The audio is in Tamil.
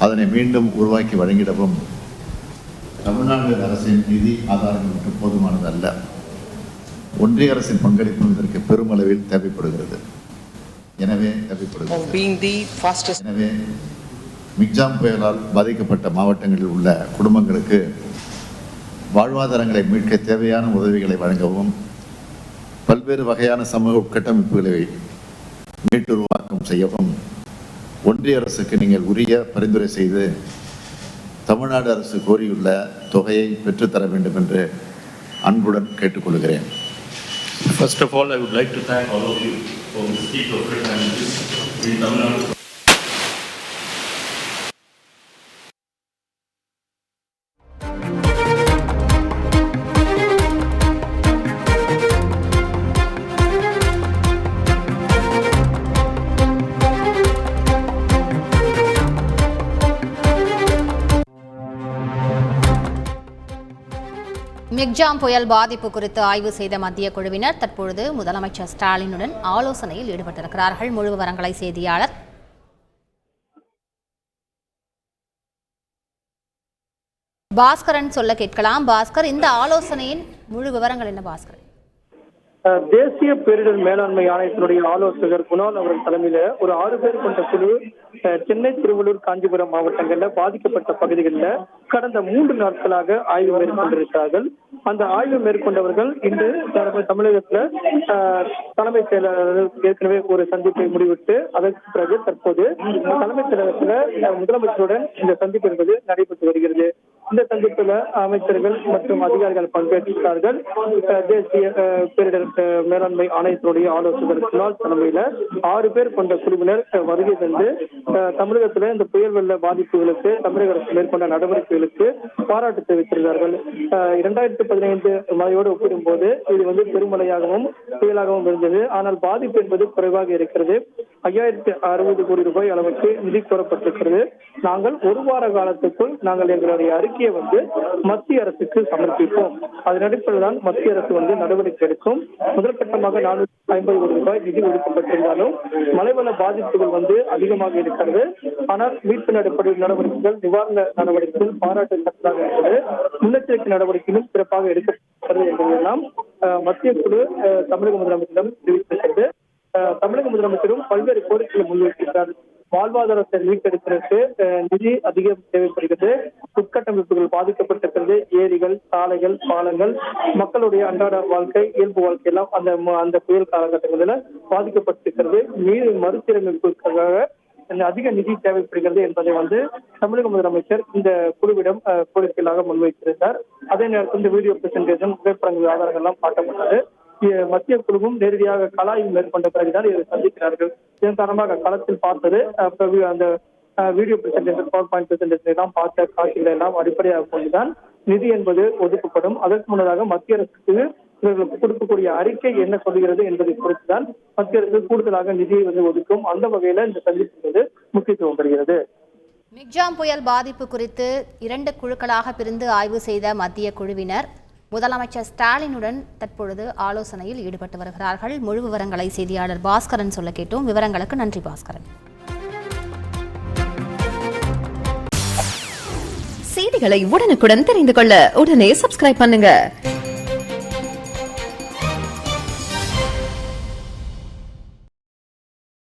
அதனை மீண்டும் உருவாக்கி வழங்கிடவும் தமிழ்நாடு அரசின் நிதி ஆதாரங்கள் மட்டும் போதுமானது அல்ல. ஒன்றிய அரசின் பங்களிப்பும் இதற்கு பெருமளவில் தேவைப்படுகிறது. எனவே மிக்ஜாம் புயலால் பாதிக்கப்பட்ட மாவட்டங்களில் உள்ள குடும்பங்களுக்கு வாழ்வாதாரங்களை மீட்க தேவையான உதவிகளை வழங்கவும், பல்வேறு வகையான சமூக உட்கட்டமைப்புகளை மீட்டுருவாக்கம் செய்யவும் ஒன்றிய அரசுக்கு நீங்கள் உரிய பரிந்துரை செய்து தமிழ்நாடு அரசு கோரியுள்ள தொகையை பெற்றுத்தர வேண்டும் என்று அன்புடன் கேட்டுக்கொள்கிறேன். First of all, I would like to thank all of you for this speech of kindness in Tamil Nadu. Michaung புயல் பாதிப்பு குறித்து ஆய்வு செய்த மத்திய குழுவினர் தற்பொழுது முதலமைச்சர் ஸ்டாலினுடன் ஆலோசனையில் ஈடுபட்டிருக்கிறார்கள். முழு விவரங்களை செய்தியாளர் பாஸ்கரன் சொல்ல கேட்கலாம். பாஸ்கர், இந்த ஆலோசனையின் முழு விவரங்கள் என்ன? பாஸ்கர், தேசிய பேரிடர் மேலாண்மை ஆணையத்தினுடைய ஆலோசகர் குணால் அவர்கள் தலைமையில ஒரு 6 பேர் கொண்ட குழு சென்னை, திருவள்ளூர், காஞ்சிபுரம் மாவட்டங்கள்ல பாதிக்கப்பட்ட பகுதிகளில் கடந்த 3 நாட்களாக ஆய்வு மேற்கொண்டிருக்கிறார்கள். அந்த ஆய்வு மேற்கொண்டவர்கள் இன்று தமிழகத்துல தலைமைச் செயலாளர் ஏற்கனவே ஒரு சந்திப்பை முடிவிட்டு அதற்கு பிறகு தற்போது தலைமைச் செயலகத்துல முதலமைச்சருடன் இந்த சந்திப்பு என்பது நடைபெற்று வருகிறது. இந்த சந்திப்புல அமைச்சர்கள் மற்றும் அதிகாரிகள் பங்கேற்கிறார்கள். தேசிய பேரிடர் மேலாண்மை ஆணையத்தினுடைய ஆலோசகர் குணால் தலைமையில 6 பேர் கொண்ட குழுவினர் வருகை தந்து தமிழகத்துல இந்த புயல் வெள்ள பாதிப்புகளுக்கு தமிழக அரசு மேற்கொண்ட நடவடிக்கைகளுக்கு பாராட்டு தெரிவித்திருந்தார்கள். 2015 மழையோடு ஒப்பிடும்போது இது பெருமழையாகவும் புயலாகவும் இருந்தது. ஆனால் பாதிப்பு என்பது குறைவாக இருக்கிறது. 5060 கோடி ரூபாய் அளவுக்கு நிதி கோரப்பட்டிருக்கிறது. நாங்கள் 1 வார காலத்துக்குள் நாங்கள் எங்களுடைய அறிக்கையை மத்திய அரசுக்கு சமர்ப்பிப்போம். அதன் அடிப்படையில் தான் மத்திய அரசு நடவடிக்கை எடுக்கும். முதல் கட்டமாக 450 கோடி ரூபாய் நிதி ஒதுக்கப்பட்டிருந்தாலும் மழைவள பாதிப்புகள் அதிகமாக இருக்கிறது. ஆனால் மீட்பு நடவடிக்கைகள், நிவாரண நடவடிக்கைகள் பாராட்டத்தக்கதாக இருக்கிறது. முன்னெச்சரிக்கை நடவடிக்கைகளும் சிறப்பாக எடுக்கப்படுகிறது என்பதெல்லாம் மத்திய குழு தமிழக முதலமைச்சரிடம் தெரிவித்திருக்கிறது. தமிழக முதலமைச்சரும் பல்வேறு கோரிக்கைகளை முன்வைத்திருக்கிறார். வாழ்வாதாரத்தை மீட்டெடுப்பதற்கு நிதி அதிகம் தேவைப்படுகிறது. உட்கட்டமைப்புகள் பாதிக்கப்பட்டிருக்கிறது. ஏரிகள், சாலைகள், பாலங்கள், மக்களுடைய அன்றாட வாழ்க்கை, இயல்பு வாழ்க்கை எல்லாம் அந்த புயல் காலகட்டங்களில் பாதிக்கப்பட்டிருக்கிறது. நீர் மறுசீரமைப்புக்காக அதிக நிதி தேவைப்படுகிறது என்பதை தமிழக முதலமைச்சர் இந்த குழுவிடம் கோரிக்கைகளாக முன்வைத்திருந்தார். அதே நேரத்தில் இந்த வீடியோ பிரசன்டேஷன், புகைப்படங்கள், ஆதாரங்கள் எல்லாம் காட்டப்பட்டது. மத்திய குழுவும் நேரடியாக கலாய்வு மேற்கொண்ட பிறகுதான் இதை சந்திக்கிறார்கள். இதன் காரணமாக களத்தில் பார்த்தது அந்த video presentation, power point presentation எல்லாம் பார்த்த காட்சிகளை எல்லாம் அடிப்படையாக கொண்டுதான் நிதி என்பது ஒதுக்கப்படும். அதற்கு முன்னதாக மத்திய அரசுக்கு இவர்களுக்கு கொடுக்கக்கூடிய அறிக்கை என்ன சொல்கிறது என்பதை குறித்துதான் மத்திய அரசு கூடுதலாக நிதியை ஒதுக்கும். அந்த வகையில இந்த சந்திப்பு முக்கியத்துவம் பெறுகிறது. மிக்ஜாம் புயல் பாதிப்பு குறித்து 2 குழுக்களாக பிரிந்து ஆய்வு செய்த மத்திய குழுவினர் முதலமைச்சர் ஸ்டாலினுடன் தற்பொழுது ஆலோசனையில் ஈடுபட்டு வருகிறார்கள். முழு விவரங்களை செய்தியாளர் பாஸ்கரன் சொல்ல கேட்டோம். விவரங்களுக்கு நன்றி பாஸ்கரன். செய்திகளை உடனுக்குடன் தெரிந்து கொள்ள உடனே சப்ஸ்கிரைப் பண்ணுங்க.